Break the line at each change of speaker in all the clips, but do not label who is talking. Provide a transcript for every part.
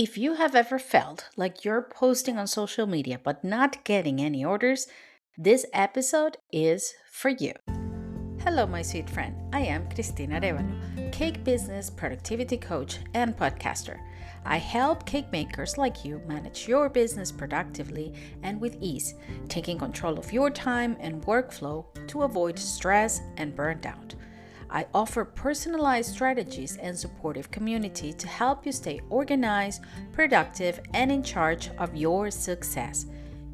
If you have ever felt like you're posting on social media but not getting any orders, this episode is for you. Hello, my sweet friend. I am Cristina Arevalo, cake business productivity coach and podcaster. I help cake makers like you manage your business productively and with ease, taking control of your time and workflow to avoid stress and burnt out. I offer personalized strategies and supportive community to help you stay organized, productive, and in charge of your success.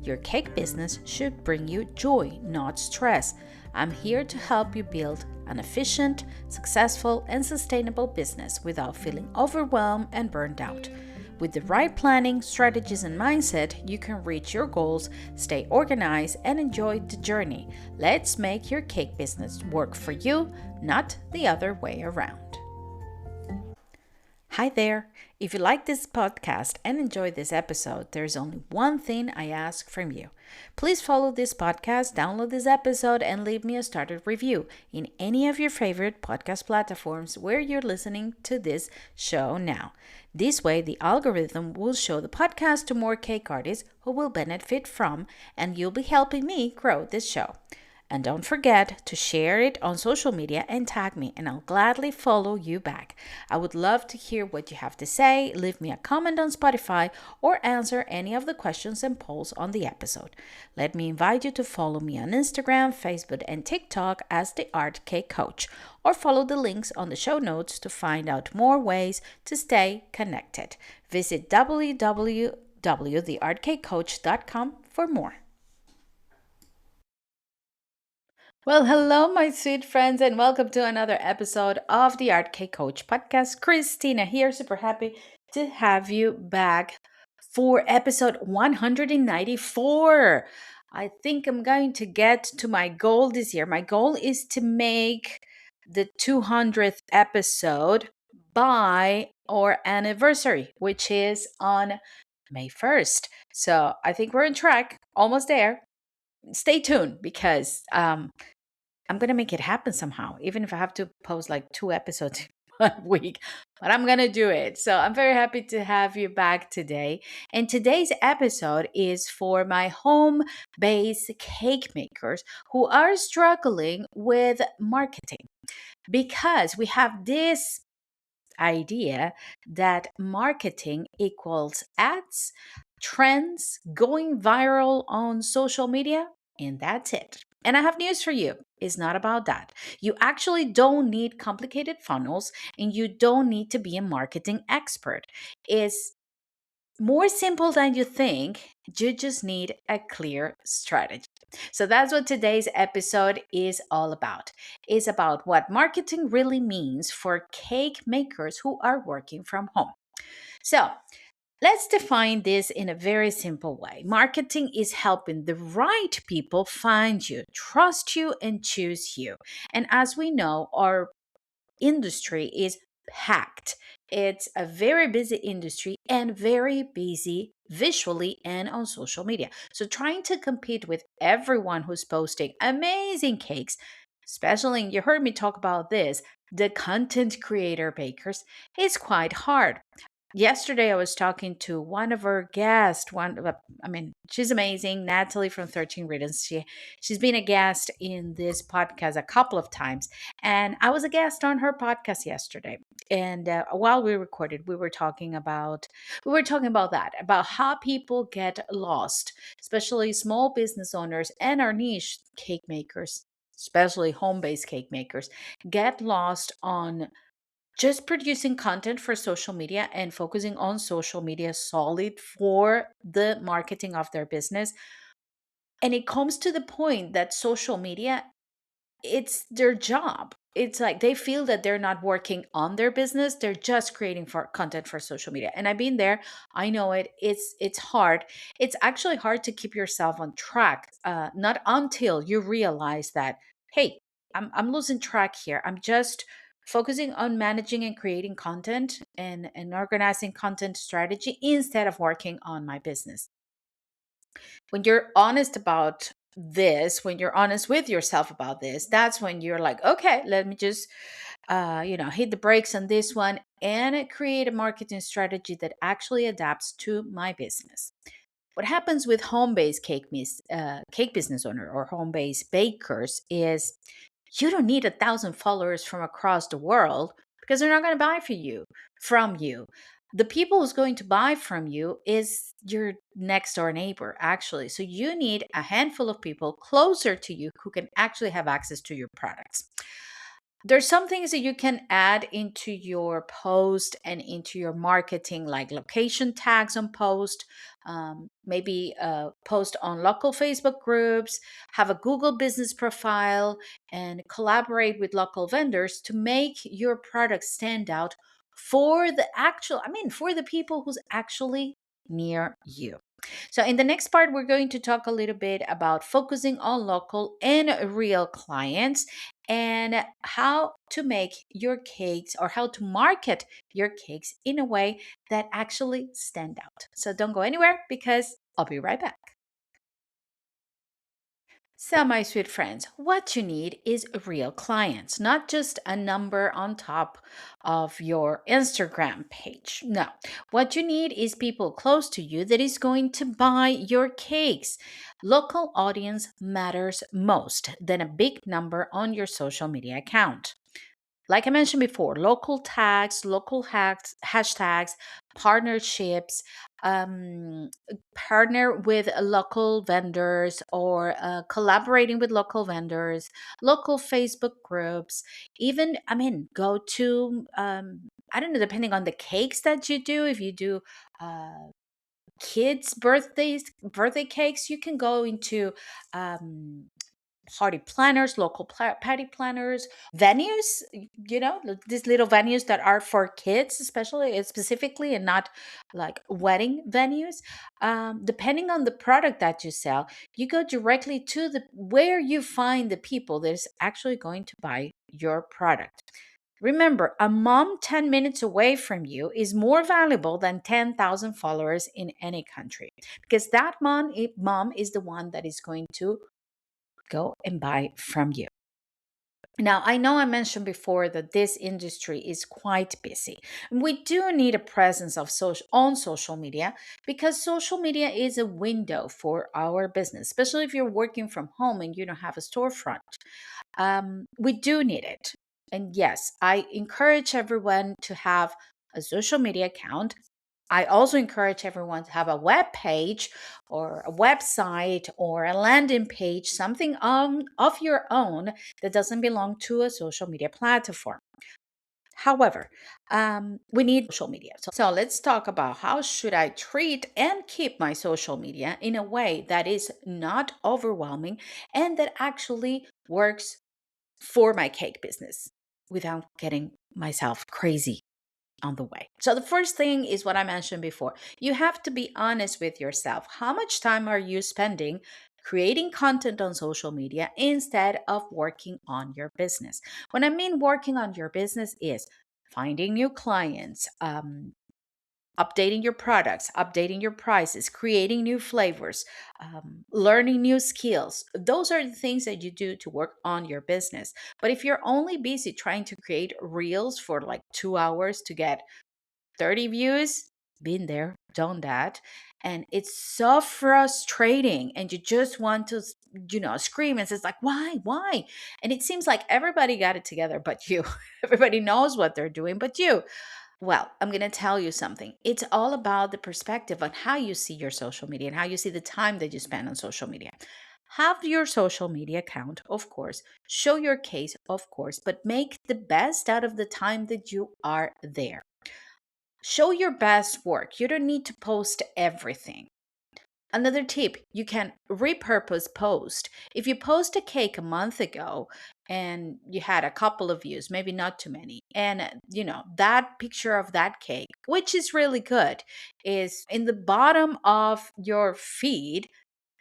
Your cake business should bring you joy, not stress. I'm here to help you build an efficient, successful, and sustainable business without feeling overwhelmed and burned out. With the right planning, strategies, and mindset, you can reach your goals, stay organized, and enjoy the journey. Let's make your cake business work for you, not the other way around. Hi there. If you like this podcast and enjoy this episode, there's only one thing I ask from you. Please follow this podcast, download this episode, and leave me a started review in any of your favorite podcast platforms where you're listening to this show now. This way, the algorithm will show the podcast to more cake artists who will benefit from, and you'll be helping me grow this show. And don't forget to share it on social media and tag me, and I'll gladly follow you back. I would love to hear what you have to say. Leave me a comment on Spotify or answer any of the questions and polls on the episode. Let me invite you to follow me on Instagram, Facebook, and TikTok as the Art Cake Coach, or follow the links on the show notes to find out more ways to stay connected. Visit www.theartcakecoach.com for more. Well, hello, my sweet friends, and welcome to another episode of the Art Cake Coach podcast. Christina here, super happy to have you back for episode 194. I think I'm going to get to my goal this year. My goal is to make the 200th episode by our anniversary, which is on May 1st. So I think we're on track, almost there. Stay tuned because I'm going to make it happen somehow, even if I have to post like 2 episodes in 1 week, but I'm going to do it. So I'm very happy to have you back today. And today's episode is for my home based cake makers who are struggling with marketing because we have this idea that marketing equals ads, trends, going viral on social media, and that's it. And I have news for you. It's not about that. You actually don't need complicated funnels and you don't need to be a marketing expert. It's more simple than you think. You just need a clear strategy. So that's what today's episode is all about. It's about what marketing really means for cake makers who are working from home. So, let's define this in a very simple way. Marketing is helping the right people find you, trust you, and choose you. And as we know, our industry is packed. It's a very busy industry and very busy visually and on social media. So, trying to compete with everyone who's posting amazing cakes, especially, you heard me talk about this, the content creator bakers, is quite hard. Yesterday, I was talking to one of our guests. She's amazing, Natalie from 13 Riddance. She's been a guest in this podcast a couple of times, and I was a guest on her podcast yesterday. And while we recorded, we were talking about that, about how people get lost, especially small business owners and our niche cake makers, especially home-based cake makers, get lost on just producing content for social media and focusing on social media solid for the marketing of their business. And it comes to the point that social media, it's their job. It's like they feel that they're not working on their business, they're just creating for content for social media. And I've been there. I know it. It's hard. It's actually hard to keep yourself on track, not until you realize that, hey, I'm losing track here. I'm just focusing on managing and creating content and organizing content strategy instead of working on my business. When you're honest about this, when you're honest with yourself about this, that's when you're like, okay, let me just hit the brakes on this one and create a marketing strategy that actually adapts to my business. What happens with home-based cake business owner or home-based bakers is you don't need 1,000 followers from across the world because they're not going to buy from you. The people who's going to buy from you is your next door neighbor, actually. So you need a handful of people closer to you who can actually have access to your products. There's some things that you can add into your post and into your marketing, like location tags on post, maybe post on local Facebook groups, have a Google business profile, and collaborate with local vendors to make your product stand out for for the people who's actually near you. So, in the next part, we're going to talk a little bit about focusing on local and real clients and how to make your cakes or how to market your cakes in a way that actually stand out. So, don't go anywhere because I'll be right back. So, my sweet friends, what you need is real clients, not just a number on top of your Instagram page. No, what you need is people close to you that is going to buy your cakes. Local audience matters most than a big number on your social media account. Like I mentioned before, local tags, local hashtags, partnerships, um, partner with local vendors or collaborating with local vendors, local Facebook groups, even, go to, I don't know, depending on the cakes that you do, if you do uh, kids' birthday cakes, you can go into um, party planners, local party planners, venues, these little venues that are for kids, especially specifically, and not like wedding venues. Depending on the product that you sell, you go directly to the where you find the people that is actually going to buy your product. Remember, a mom 10 minutes away from you is more valuable than 10,000 followers in any country because that mom is the one that is going to go and buy from you. Now, I know I mentioned before that this industry is quite busy. We do need a presence of on social media because social media is a window for our business, especially if you're working from home and you don't have a storefront. We do need it. And yes, I encourage everyone to have a social media account. I also encourage everyone to have a web page or a website or a landing page, something of your own that doesn't belong to a social media platform. However, we need social media. So let's talk about how should I treat and keep my social media in a way that is not overwhelming and that actually works for my cake business without getting myself crazy on the way. So the first thing is what I mentioned before. You have to be honest with yourself. How much time are you spending creating content on social media instead of working on your business? When I mean working on your business is finding new clients, updating your products, updating your prices, creating new flavors, learning new skills. Those are the things that you do to work on your business. But if you're only busy trying to create reels for like 2 hours to get 30 views, been there, done that. And it's so frustrating. And you just want to, scream and say, like, why, why? And it seems like everybody got it together but you. Everybody knows what they're doing but you. Well, I'm going to tell you something. It's all about the perspective on how you see your social media and how you see the time that you spend on social media. Have your social media account, of course, show your case, of course, but make the best out of the time that you are there. Show your best work. You don't need to post everything. Another tip, you can repurpose post. If you post a cake a month ago and you had a couple of views, maybe not too many, and that picture of that cake, which is really good, is in the bottom of your feed,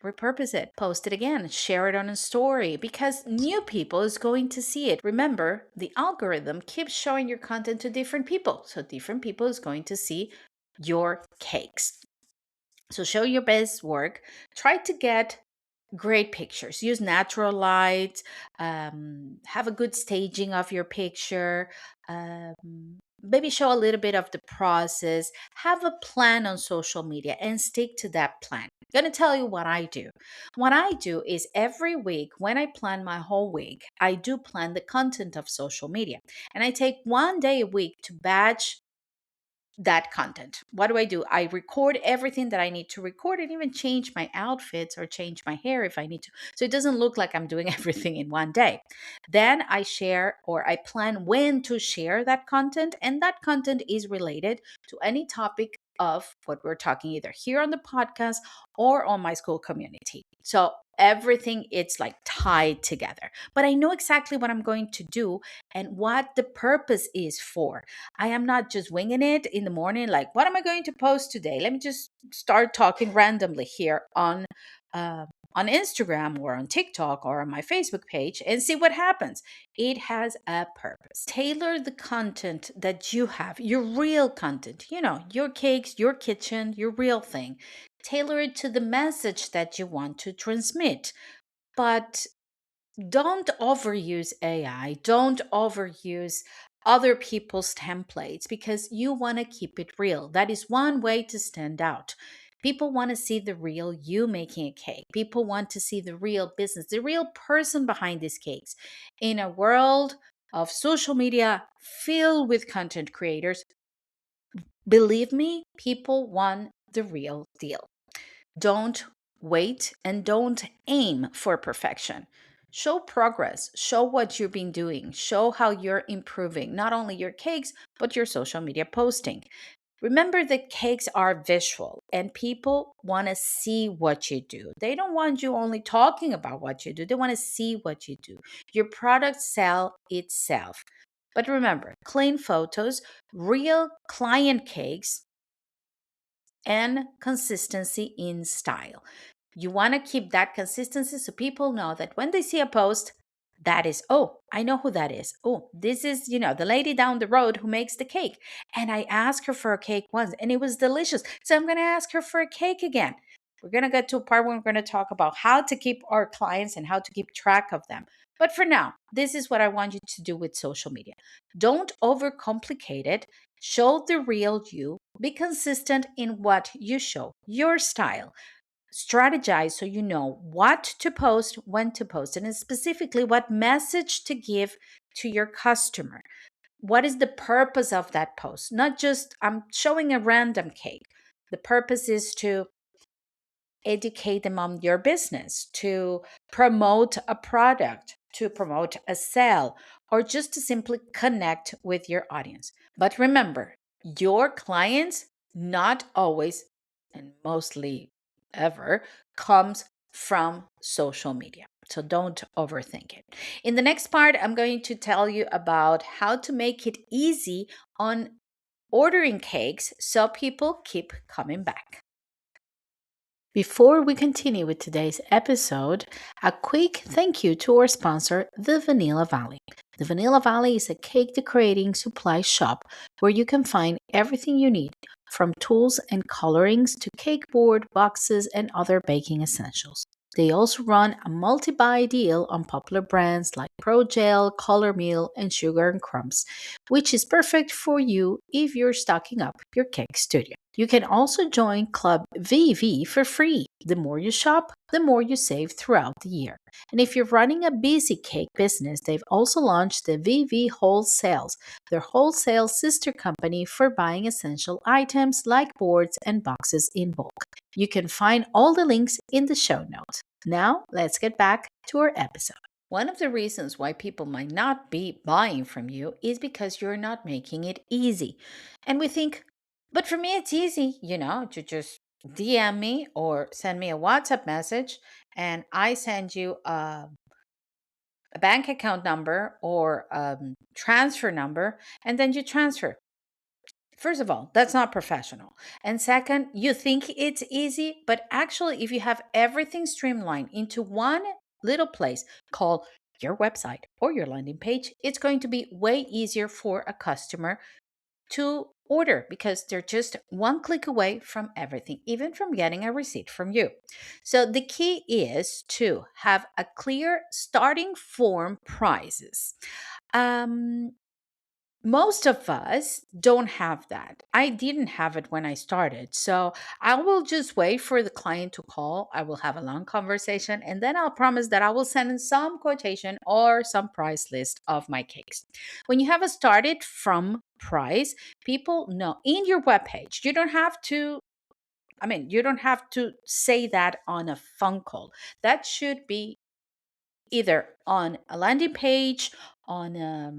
repurpose it, post it again, share it on a story because new people is going to see it. Remember, the algorithm keeps showing your content to different people, so different people is going to see your cakes. So show your best work. Try to get great pictures. Use natural light. Have a good staging of your picture. maybe show a little bit of the process, have a plan on social media and stick to that plan. I'm going to tell you what I do. What I do is every week when I plan my whole week, I do plan the content of social media. And I take one day a week to batch that content. What do? I record everything that I need to record and even change my outfits or change my hair if I need to. So it doesn't look like I'm doing everything in one day. Then I share or I plan when to share that content. And that content is related to any topic of what we're talking either here on the podcast or on my school community. So everything it's like tied together. But I know exactly what I'm going to do and what the purpose is for. I am not just winging it in the morning, like, what am I going to post today? Let me just start talking randomly here on Instagram or on TikTok or on my Facebook page and see what happens. It has a purpose. Tailor the content that you have, your real content, your cakes, your kitchen, your real thing. Tailor it to the message that you want to transmit. But don't overuse AI. Don't overuse other people's templates because you want to keep it real. That is one way to stand out. People want to see the real you making a cake. People want to see the real business, the real person behind these cakes. In a world of social media filled with content creators, believe me, people want the real deal. Don't wait and don't aim for perfection. Show progress, show what you've been doing, show how you're improving not only your cakes, but your social media posting. Remember that cakes are visual and people want to see what you do. They don't want you only talking about what you do, they want to see what you do. Your product sell itself. But remember, clean photos, real client cakes, and consistency in style. You want to keep that consistency so people know that when they see a post, that is, oh, I know who that is. Oh, this is, the lady down the road who makes the cake. And I asked her for a cake once and it was delicious. So I'm going to ask her for a cake again. We're going to get to a part where we're going to talk about how to keep our clients and how to keep track of them. But for now, this is what I want you to do with social media. Don't overcomplicate it. Show the real you. Be consistent in what you show, your style. Strategize so you know what to post, when to post, and specifically what message to give to your customer. What is the purpose of that post? Not just I'm showing a random cake. The purpose is to educate them on your business, to promote a product, to promote a sale, or just to simply connect with your audience. But remember, your clients not always and mostly ever comes from social media. So don't overthink it. In the next part, I'm going to tell you about how to make it easy on ordering cakes so people keep coming back. Before we continue with today's episode, a quick thank you to our sponsor, the Vanilla Valley. The Vanilla Valley is a cake decorating supply shop where you can find everything you need, from tools and colorings to cake board, boxes, and other baking essentials. They also run a multi-buy deal on popular brands like Pro Gel, Color Meal, and Sugar and Crumbs, which is perfect for you if you're stocking up your cake studio. You can also join Club VV for free. The more you shop, the more you save throughout the year. And if you're running a busy cake business, they've also launched the VV Wholesales, their wholesale sister company for buying essential items like boards and boxes in bulk. You can find all the links in the show notes. Now, let's get back to our episode. One of the reasons why people might not be buying from you is because you're not making it easy. And we think, but for me, it's easy, to just DM me or send me a WhatsApp message and I send you a bank account number or transfer number and then you transfer. First of all, that's not professional. And second, you think it's easy, but actually, if you have everything streamlined into one little place called your website or your landing page, it's going to be way easier for a customer to order because they're just one click away from everything, even from getting a receipt from you. So the key is to have a clear starting form prices. Um, Most of us don't have that. I didn't have it when I started. So I will just wait for the client to call. I will have a long conversation and then I'll promise that I will send in some quotation or some price list of my cakes. When you have a started from price, people know in your webpage. You don't have to say that on a phone call. That should be either on a landing page, on a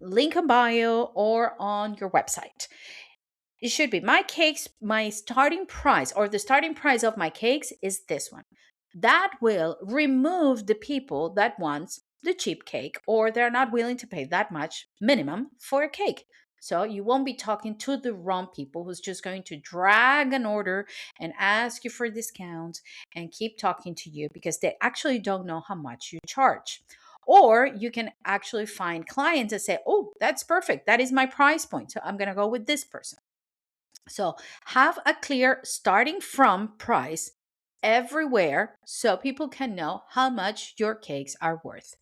link in bio, or on your website. It should be my cakes, my starting price, or the starting price of my cakes is this one. That will remove the people that wants the cheap cake or they're not willing to pay that much minimum for a cake. So you won't be talking to the wrong people who's just going to drag an order and ask you for discounts and keep talking to you because they actually don't know how much you charge. Or you can actually find clients that say, oh, that's perfect. That is my price point. So I'm going to go with this person. So have a clear starting from price everywhere so people can know how much your cakes are worth.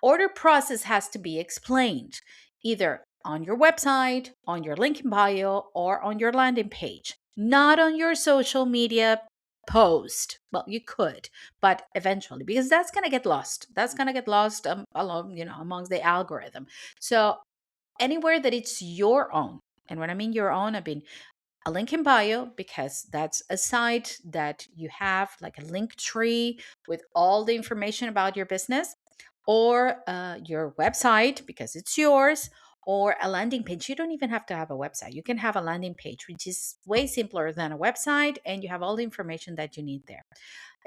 Order process has to be explained either on your website, on your link in bio, or on your landing page, not on your social media post. Well, you could, but eventually, because that's going to get lost. That's going to get lost along, amongst the algorithm. So anywhere that it's your own, and when I mean your own, I mean a link in bio because that's a site that you have like a link tree with all the information about your business, or your website because it's yours, or a landing page. You don't even have to have a website. You can have a landing page, which is way simpler than a website, and you have all the information that you need there.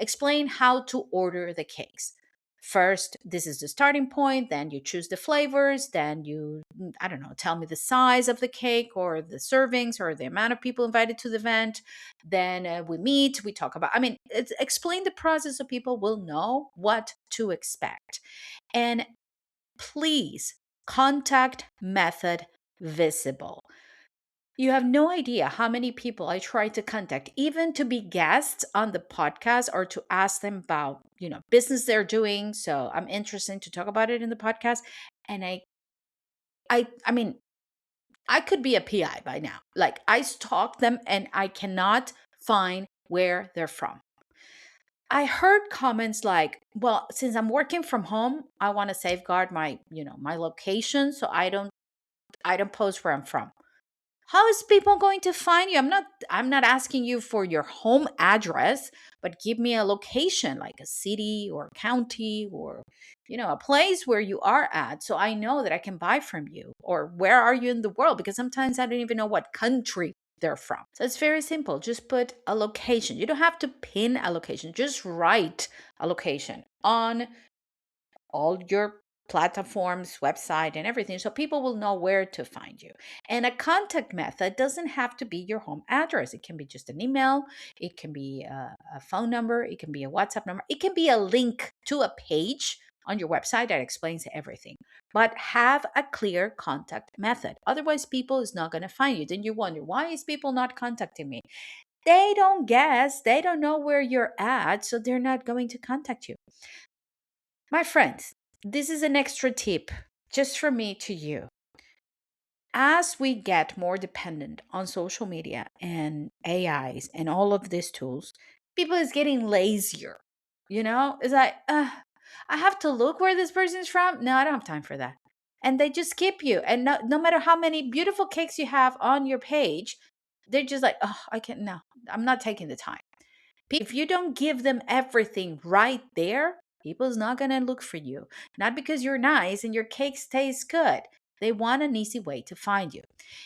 Explain how to order the cakes. First, this is the starting point. Then you choose the flavors. Then you, I don't know, tell me the size of the cake or the servings or the amount of people invited to the event. Then we meet, we talk about, explain the process so people will know what to expect. And please, contact method visible. You have no idea how many people I try to contact, even to be guests on the podcast or to ask them about, business they're doing. So I'm interested to talk about it in the podcast. And I mean, I could be a PI by now. Like I stalk them and I cannot find where they're from. I heard comments like, well, since I'm working from home, I want to safeguard my location so I don't post where I'm from. How is people going to find you? I'm not asking you for your home address, but give me a location like a city or county or a place where you are at so I know that I can buy from you. Or where are you in the world? Because sometimes I don't even know what country they're from. So it's very simple. Just put a location. You don't have to pin a location. Just write a location on all your platforms, website, and everything, so people will know where to find you. And a contact method doesn't have to be your home address. It can be just an email, it can be a phone number, it can be a WhatsApp number, it can be a link to a page on your website that explains everything. But have a clear contact method. Otherwise, people is not going to find you. Then you wonder, why is people not contacting me? They don't guess, they don't know where you're at, so they're not going to contact you. My friends, this is an extra tip just from me to you. As we get more dependent on social media and AIs and all of these tools, people is getting lazier. It's like, I have to look where this person's from. No, I don't have time for that. And they just skip you. And no matter how many beautiful cakes you have on your page, they're just like, oh, I can't, no, I'm not taking the time. If you don't give them everything right there, people's not going to look for you. Not because you're nice and your cake tastes good. They want an easy way to find you.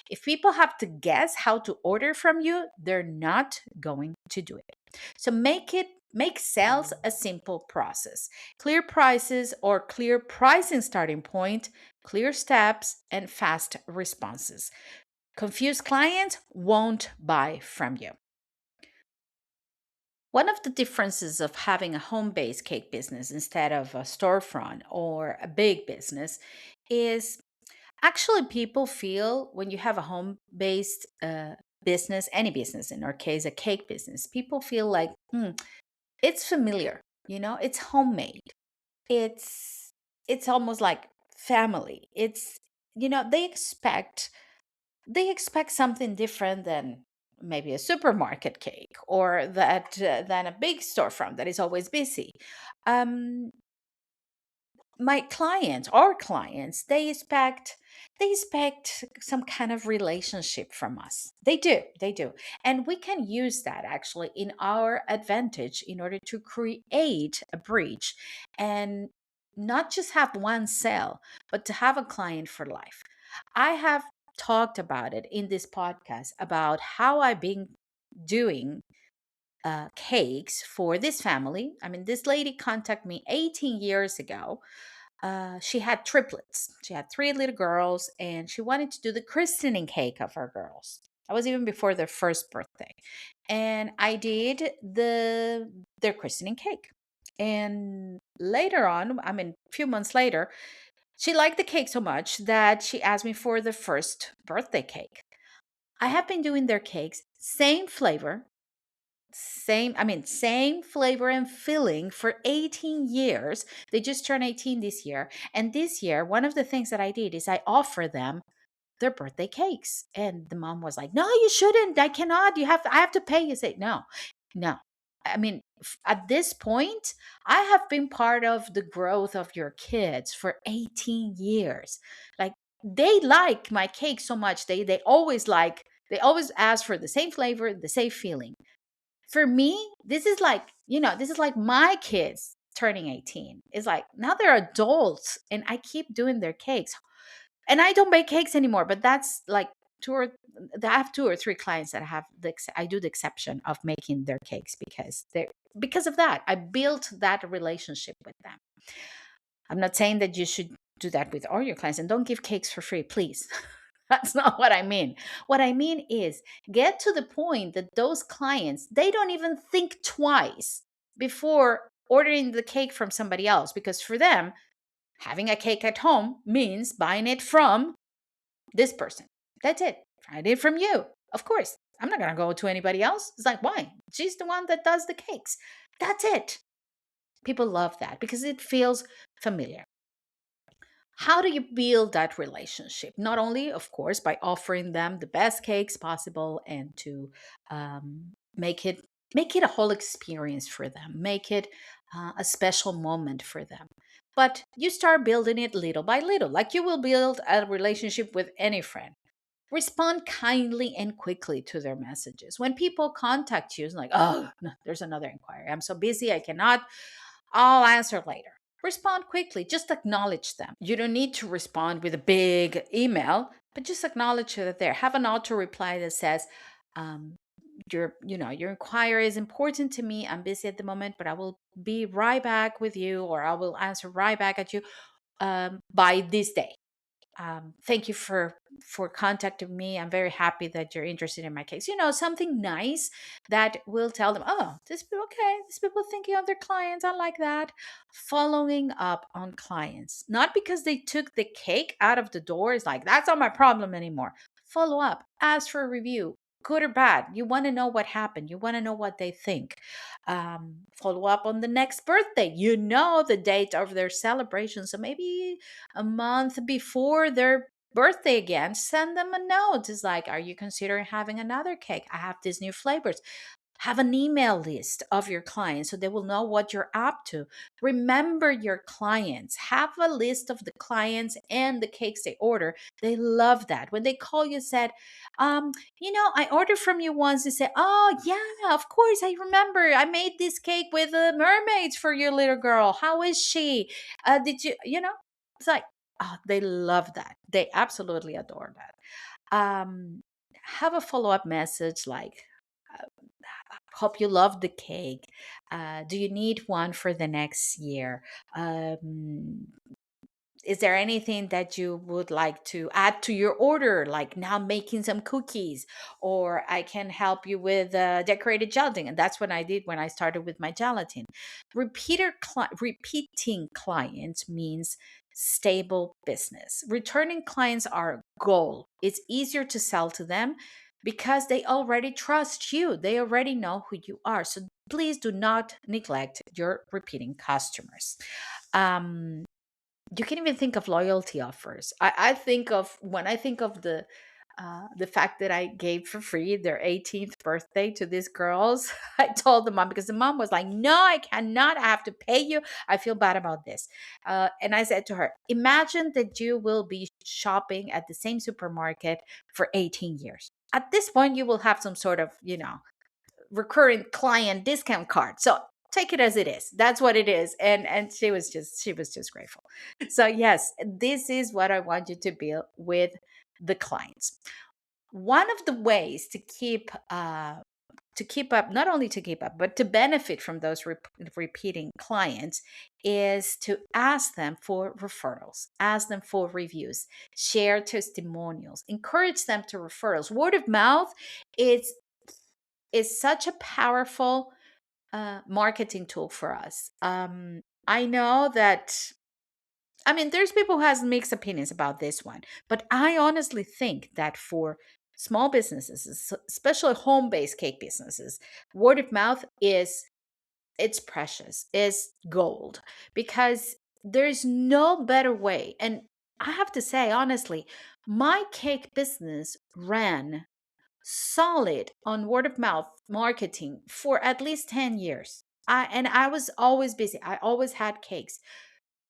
If people have to guess how to order from you, they're not going to do it. So make sales a simple process. Clear prices or clear pricing starting point, clear steps, and fast responses. Confused clients won't buy from you. One of the differences of having a home based cake business instead of a storefront or a big business is actually people feel when you have a home based business, any business, in our case, a cake business, people feel like, it's familiar, it's homemade. It's almost like family. they expect something different than maybe a supermarket cake, or that than a big storefront that is always busy. um my clients, our clients, they expect some kind of relationship from us. They do, and we can use that actually in our advantage in order to create a bridge, and not just have one sale, but to have a client for life. I have talked about it in this podcast about how I've been doing cakes for this family. I mean, this lady contacted me 18 years ago. She had triplets. She had three little girls, and she wanted to do the christening cake of her girls. That was even before their first birthday, and I did their christening cake. And later on, I mean, a few months later, she liked the cake so much that she asked me for the first birthday cake. I have been doing their cakes, same flavor, same flavor and filling for 18 years. They just turned 18 this year, and this year one of the things that I did is I offer them their birthday cakes. And the mom was like, no, you shouldn't, I cannot, I have to pay. You say no, no. I mean, at this point, I have been part of the growth of your kids for 18 years. Like, they like my cake so much, they always ask for the same flavor, the same feeling. For me, this is like my kids turning 18. It's like now they're adults and I keep doing their cakes. And I don't bake cakes anymore, but that's like I have two or three clients that I do the exception of making their cakes because of that. I built that relationship with them. I'm not saying that you should do that with all your clients, and don't give cakes for free, please. That's not what I mean. What I mean is get to the point that those clients, they don't even think twice before ordering the cake from somebody else, because for them, having a cake at home means buying it from this person. That's it. I did from you. Of course. I'm not going to go to anybody else. It's like, why? She's the one that does the cakes. That's it. People love that because it feels familiar. How do you build that relationship? Not only, of course, by offering them the best cakes possible, and to make it a whole experience for them, make it a special moment for them. But you start building it little by little, like you will build a relationship with any friend. Respond kindly and quickly to their messages. When people contact you, it's like, oh, no, there's another inquiry. I'm so busy, I cannot. I'll answer later. Respond quickly, just acknowledge them. You don't need to respond with a big email, but just acknowledge that there. Have an auto reply that says, um, your inquiry is important to me. I'm busy at the moment, but I will be right back with you, or I will answer right back at you by this day. Thank you for contacting me. I'm very happy that you're interested in my case. Something nice that will tell them, oh, these people thinking of their clients. I like that. Following up on clients, not because they took the cake out of the door, is like, that's not my problem anymore. Follow up, ask for a review, good or bad. You want to know what happened, you want to know what they think. Follow up on the next birthday, the date of their celebration, so maybe a month before their birthday again, send them a note. It's like, are you considering having another cake? I have these new flavors. Have an email list of your clients so they will know what you're up to. Remember your clients. Have a list of the clients and the cakes they order. They love that. When they call you, said, I ordered from you once. They say, oh, yeah, of course. I remember. I made this cake with mermaids for your little girl. How is she? Did you? It's like, oh, they love that. They absolutely adore that. Have a follow up message like, uh, hope you love the cake. Do you need one for the next year? Is there anything that you would like to add to your order, like now making some cookies, or I can help you with decorated gelatin? And that's what I did when I started with my gelatin. Repeating clients means stable business. Returning clients are a goal. It's easier to sell to them because they already trust you, they already know who you are. So please do not neglect your repeating customers. um, You can even think of loyalty offers. I think of when I think of the fact that I gave for free their 18th birthday to these girls. I told the mom because the mom was like, "No, I cannot. I have to pay you. I feel bad about this." And I said to her, "Imagine that you will be shopping at the same supermarket for 18 years. At this point, you will have some sort of, recurring client discount card. So take it as it is. That's what it is." And she was just grateful. So yes, this is what I want you to build with the clients. One of the ways to keep up, not only to keep up, but to benefit from those repeating clients is to ask them for referrals, ask them for reviews, share testimonials, encourage them to referrals. Word of mouth is is such a powerful marketing tool for us. I know that, I mean, there's people who has mixed opinions about this one, but I honestly think that for small businesses, especially home-based cake businesses, word of mouth is it's precious, is gold, because there's no better way. And I have to say honestly, my cake business ran solid on word of mouth marketing for at least 10 years. I was always busy. I always had cakes.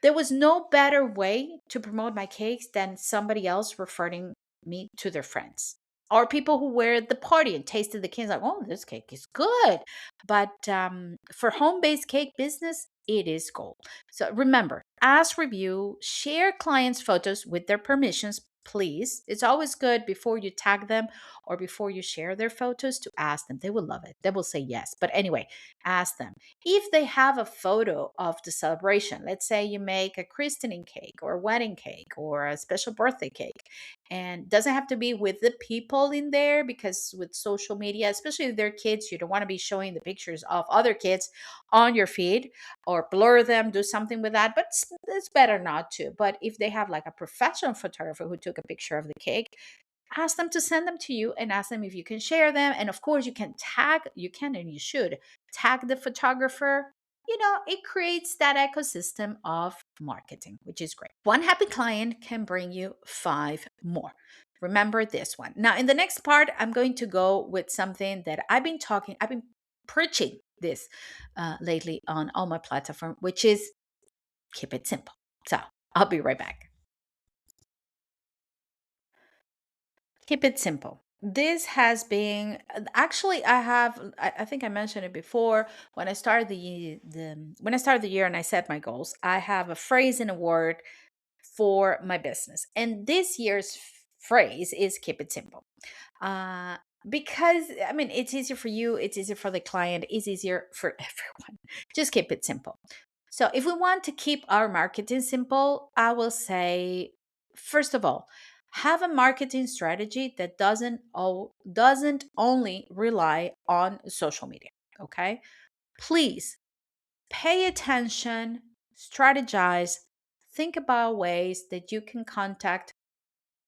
There was no better way to promote my cakes than somebody else referring me to their friends or people who were at the party and tasted the cake like, "Oh, this cake is good." But for home-based cake business, it is gold. So remember, ask, review, share clients' photos with their permissions, please. It's always good before you tag them or before you share their photos to ask them. They will love it. They will say yes. But anyway, ask them. If they have a photo of the celebration, let's say you make a christening cake or a wedding cake or a special birthday cake, and doesn't have to be with the people in there, because with social media, especially if they're kids, you don't want to be showing the pictures of other kids on your feed, or blur them, do something with that. But it's better not to. But if they have like a professional photographer who took a picture of the cake, ask them to send them to you and ask them if you can share them. And of course, you can and you should tag the photographer. It creates that ecosystem of marketing, which is great. One happy client can bring you five more. Remember this one. Now, in the next part, I'm going to go with something that I've been preaching this lately on all my platform, which is keep it simple. So I'll be right back. Keep it simple. This has been actually I think I mentioned it before. When I started when I started the year and I set my goals, I have a phrase and a word for my business. And this year's phrase is keep it simple. Uh because I mean, it's easier for you, it's easier for the client, it's easier for everyone. Just keep it simple. So if we want to keep our marketing simple, I will say, first of all, have a marketing strategy that doesn't only rely on social media. Okay? Please pay attention, strategize, think about ways that you can contact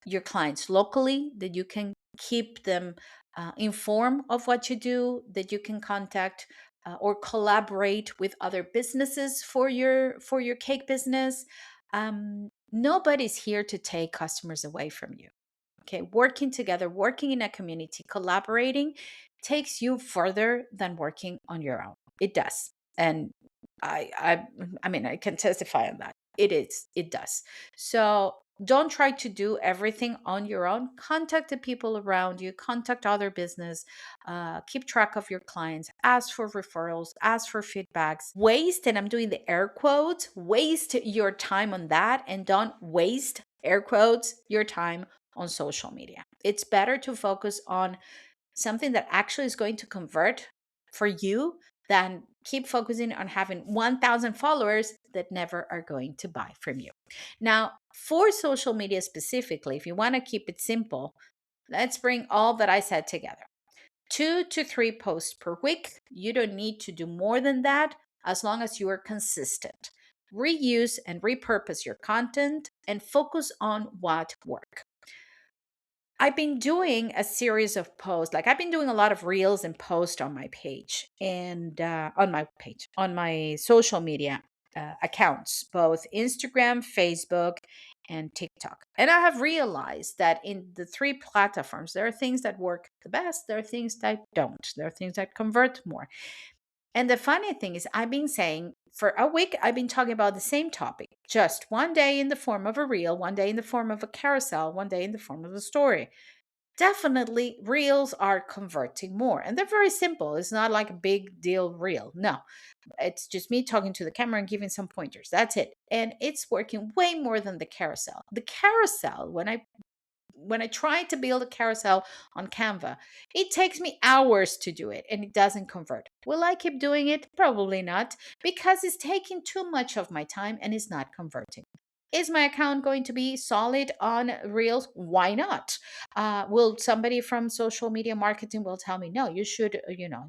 your clients locally, that you can keep them informed of what you do, that you can contact or collaborate with other businesses for your cake business. Nobody's here to take customers away from you. Okay, working together, working in a community, collaborating takes you further than working on your own. It does. And I mean, I can testify on that. It does. So don't try to do everything on your own. Contact the people around you, contact other business, keep track of your clients, ask for referrals, ask for feedbacks. Waste, and I'm doing the air quotes, waste your time on that, and don't waste, air quotes, your time on social media. It's better to focus on something that actually is going to convert for you than keep focusing on having 1,000 followers that never are going to buy from you. Now, for social media specifically, if you want to keep it simple, let's bring all that I said together. 2 to 3 posts per week. You don't need to do more than that as long as you are consistent. Reuse and repurpose your content and focus on what works. I've been doing a series of posts. Like I've been doing a lot of reels and posts on my page and on my social media. accounts, both Instagram, Facebook, and TikTok. And I have realized that in the three platforms, there are things that work the best, there are things that don't, there are things that convert more. And the funny thing is, I've been saying for a week, I've been talking about the same topic, just one day in the form of a reel, one day in the form of a carousel, one day in the form of a story. Definitely, reels are converting more. And they're very simple. It's not like a big deal reel. No, it's just me talking to the camera and giving some pointers. That's it. And it's working way more than the carousel. The carousel, when I try to build a carousel on Canva, it takes me hours to do it and it doesn't convert. Will I keep doing it? Probably not, because it's taking too much of my time and it's not converting. Is my account going to be solid on Reels? Why not? Will somebody from social media marketing will tell me, no, you should,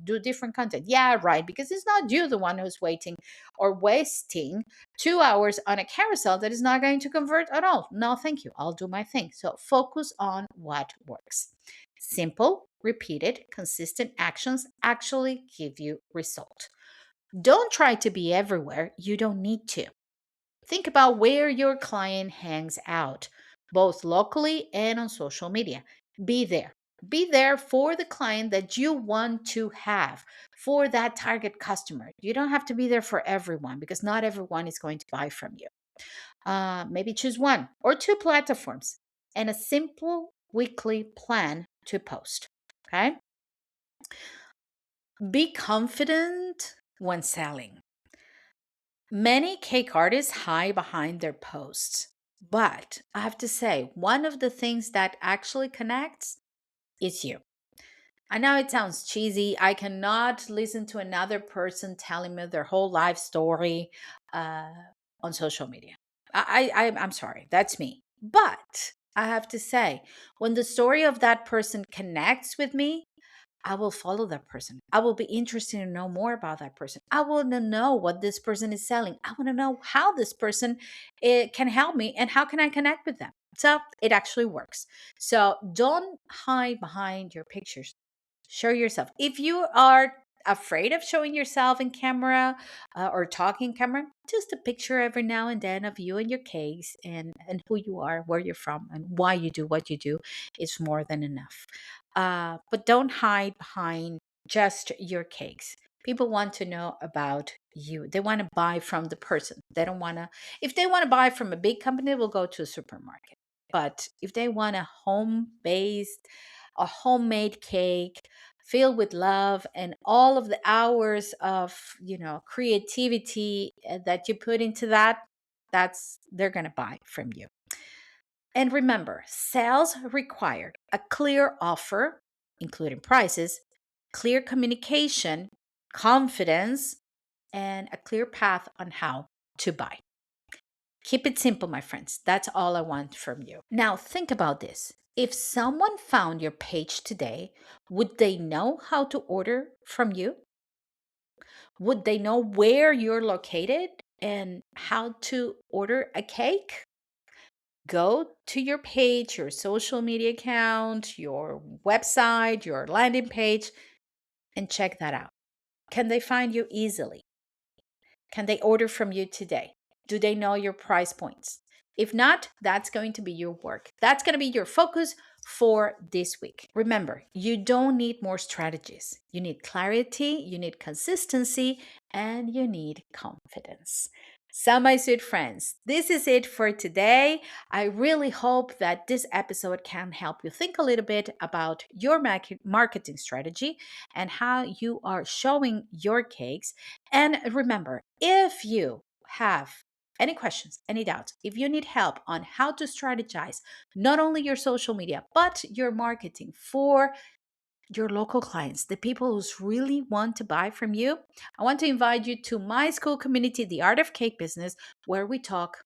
do different content? Yeah, right, because it's not you the one who's waiting or wasting 2 hours on a carousel that is not going to convert at all. No, thank you. I'll do my thing. So focus on what works. Simple, repeated, consistent actions actually give you result. Don't try to be everywhere. You don't need to. Think about where your client hangs out, both locally and on social media. Be there. Be there for the client that you want to have, for that target customer. You don't have to be there for everyone because not everyone is going to buy from you. Maybe choose one or two platforms and a simple weekly plan to post. Okay. Be confident when selling. Many cake artists hide behind their posts. But I have to say, one of the things that actually connects is you. I know it sounds cheesy. I cannot listen to another person telling me their whole life story uh, on social media. I'm sorry, that's me. But I have to say, when the story of that person connects with me, I will follow that person. I will be interested to know more about that person. I want to know what this person is selling. I want to know how this person can help me and how can I connect with them. So it actually works. So don't hide behind your pictures. Show yourself. If you are afraid of showing yourself in camera or talking camera, just a picture every now and then of you and your case and who you are, where you're from, and why you do what you do is more than enough. But don't hide behind just your cakes. People want to know about you. They want to buy from the person. They don't want to, if they want to buy from a big company, they'll go to a supermarket. But if they want a homemade cake filled with love and all of the hours of, creativity that you put into that, they're going to buy from you. And remember, sales required a clear offer, including prices, clear communication, confidence, and a clear path on how to buy. Keep it simple, my friends. That's all I want from you. Now, think about this. If someone found your page today, would they know how to order from you? Would they know where you're located and how to order a cake? Go to your page, your social media account, your website, your landing page, and check that out. Can they find you easily? Can they order from you today? Do they know your price points? If not, that's going to be your work. That's going to be your focus for this week. Remember, you don't need more strategies. You need clarity, you need consistency, and you need confidence. So, my sweet friends, this is it for today. I really hope that this episode can help you think a little bit about your marketing strategy and how you are showing your cakes. And remember, if you have any questions, any doubts, if you need help on how to strategize not only your social media, but your marketing for your local clients, the people who really want to buy from you, I want to invite you to my school community, The Art of Cake Business, where we talk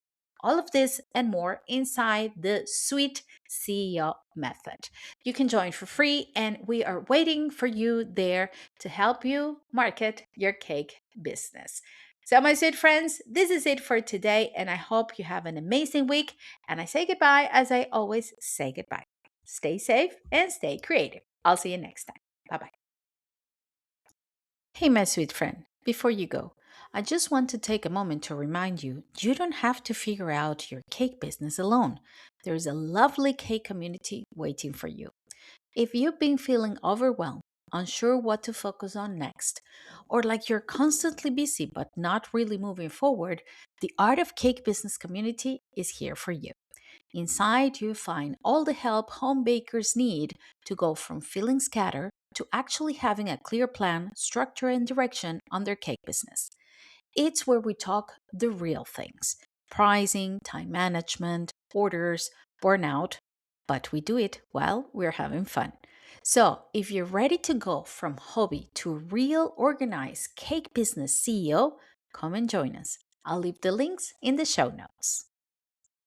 all of this and more inside the Sweet CEO method. You can join for free, and we are waiting for you there to help you market your cake business. So, my sweet friends, this is it for today, and I hope you have an amazing week. And I say goodbye as I always say goodbye. Stay safe and stay creative. I'll see you next time. Bye bye. Hey, my sweet friend, before you go, I just want to take a moment to remind you you don't have to figure out your cake business alone. There's a lovely cake community waiting for you. If you've been feeling overwhelmed, unsure what to focus on next, or like you're constantly busy but not really moving forward, the Art of Cake Business community is here for you. Inside, you find all the help home bakers need to go from feeling scattered to actually having a clear plan, structure, and direction on their cake business. It's where we talk the real things: pricing, time management, orders, burnout, but we do it while we're having fun. So, if you're ready to go from hobby to a real organized cake business CEO, come and join us. I'll leave the links in the show notes.